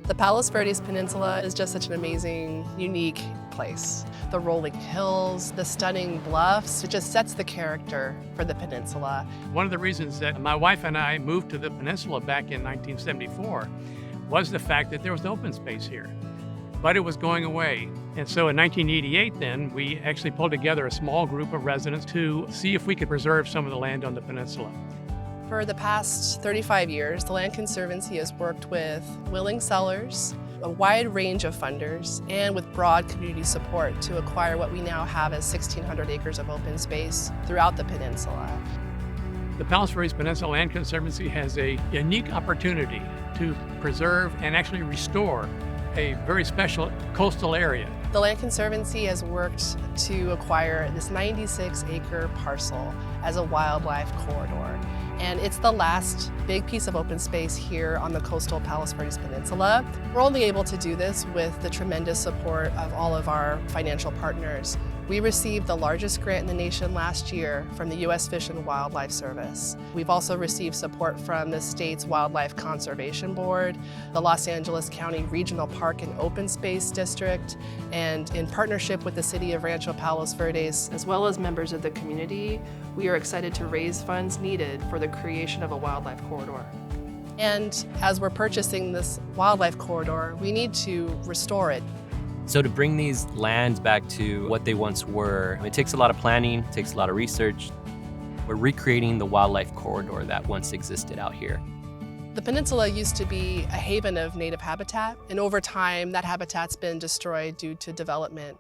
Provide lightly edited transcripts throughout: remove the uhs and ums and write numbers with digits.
The Palos Verdes Peninsula is just such an amazing, unique place. The rolling hills, the stunning bluffs, it just sets the character for the peninsula. One of the reasons that my wife and I moved to the peninsula back in 1974 was the fact that there was open space here, but it was going away. And so in 1988 then, we actually pulled together a small group of residents to see if we could preserve some of the land on the peninsula. For the past 35 years, the Land Conservancy has worked with willing sellers, a wide range of funders, and with broad community support to acquire what we now have as 1,600 acres of open space throughout the peninsula. The Palos Verdes Peninsula Land Conservancy has a unique opportunity to preserve and actually restore a very special coastal area. The Land Conservancy has worked to acquire this 96-acre parcel as a wildlife corridor. And it's the last big piece of open space here on the coastal Palos Verdes Peninsula. We're only able to do this with the tremendous support of all of our financial partners. We received the largest grant in the nation last year from the U.S. Fish and Wildlife Service. We've also received support from the state's Wildlife Conservation Board, the Los Angeles County Regional Park and Open Space District, and in partnership with the City of Rancho Palos Verdes, as well as members of the community, we are excited to raise funds needed for the creation of a wildlife corridor. And as we're purchasing this wildlife corridor, we need to restore it. So to bring these lands back to what they once were, it takes a lot of planning, it takes a lot of research. We're recreating the wildlife corridor that once existed out here. The peninsula used to be a haven of native habitat, and over time that habitat's been destroyed due to development.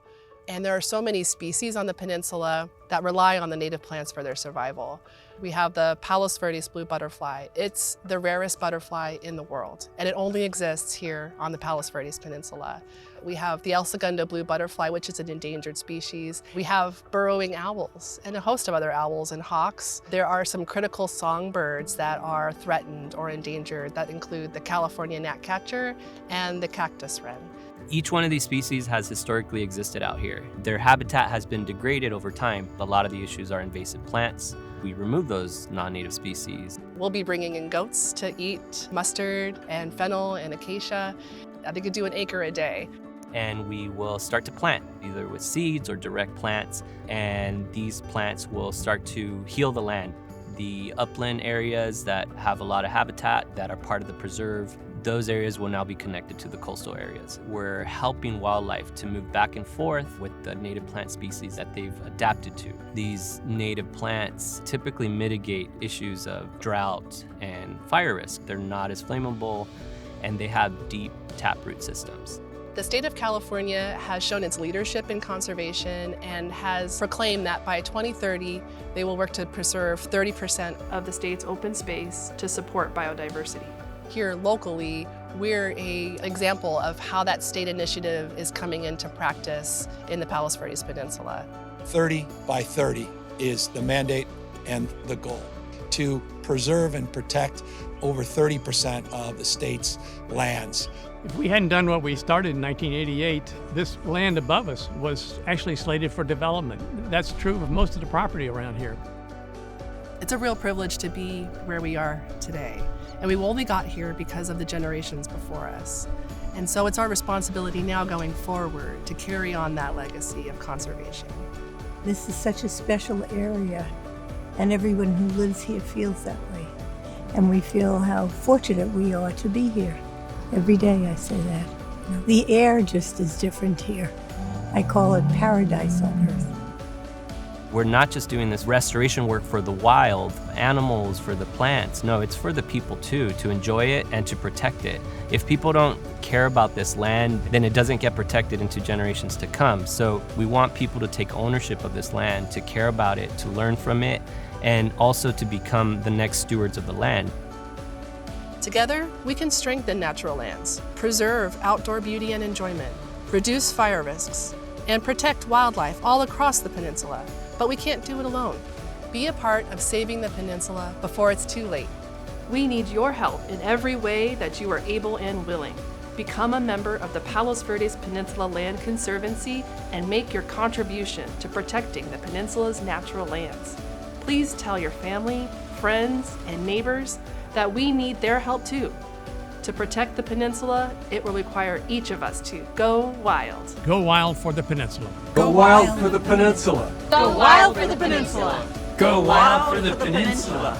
And there are so many species on the peninsula that rely on the native plants for their survival. We have the Palos Verdes blue butterfly. It's the rarest butterfly in the world, and it only exists here on the Palos Verdes Peninsula. We have the El Segundo blue butterfly, which is an endangered species. We have burrowing owls and a host of other owls and hawks. There are some critical songbirds that are threatened or endangered that include the California gnatcatcher and the cactus wren. Each one of these species has historically existed out here. Their habitat has been degraded over time. A lot of the issues are invasive plants. We remove those non-native species. We'll be bringing in goats to eat mustard and fennel and acacia. They could do an acre a day. And we will start to plant, either with seeds or direct plants, and these plants will start to heal the land. The upland areas that have a lot of habitat that are part of the preserve, those areas will now be connected to the coastal areas. We're helping wildlife to move back and forth with the native plant species that they've adapted to. These native plants typically mitigate issues of drought and fire risk. They're not as flammable, and they have deep taproot systems. The state of California has shown its leadership in conservation and has proclaimed that by 2030, they will work to preserve 30% of the state's open space to support biodiversity. Here locally, we're an example of how that state initiative is coming into practice in the Palos Verdes Peninsula. 30 by 30 is the mandate and the goal, to preserve and protect over 30% of the state's lands. If we hadn't done what we started in 1988, this land above us was actually slated for development. That's true of most of the property around here. It's a real privilege to be where we are today, and we only got here because of the generations before us. And so it's our responsibility now going forward to carry on that legacy of conservation. This is such a special area, and everyone who lives here feels that way. And we feel how fortunate we are to be here. Every day I say that. The air just is different here. I call it paradise on earth. We're not just doing this restoration work for the wild animals, for the plants. No, it's for the people too, to enjoy it and to protect it. If people don't care about this land, then it doesn't get protected into generations to come. So we want people to take ownership of this land, to care about it, to learn from it, and also to become the next stewards of the land. Together, we can strengthen natural lands, preserve outdoor beauty and enjoyment, reduce fire risks, and protect wildlife all across the peninsula. But we can't do it alone. Be a part of saving the peninsula before it's too late. We need your help in every way that you are able and willing. Become a member of the Palos Verdes Peninsula Land Conservancy and make your contribution to protecting the peninsula's natural lands. Please tell your family, friends, and neighbors that we need their help too. To protect the peninsula, it will require each of us to go wild. Go wild for the peninsula. Go wild for the peninsula. Go wild for the peninsula. Go wild for the peninsula.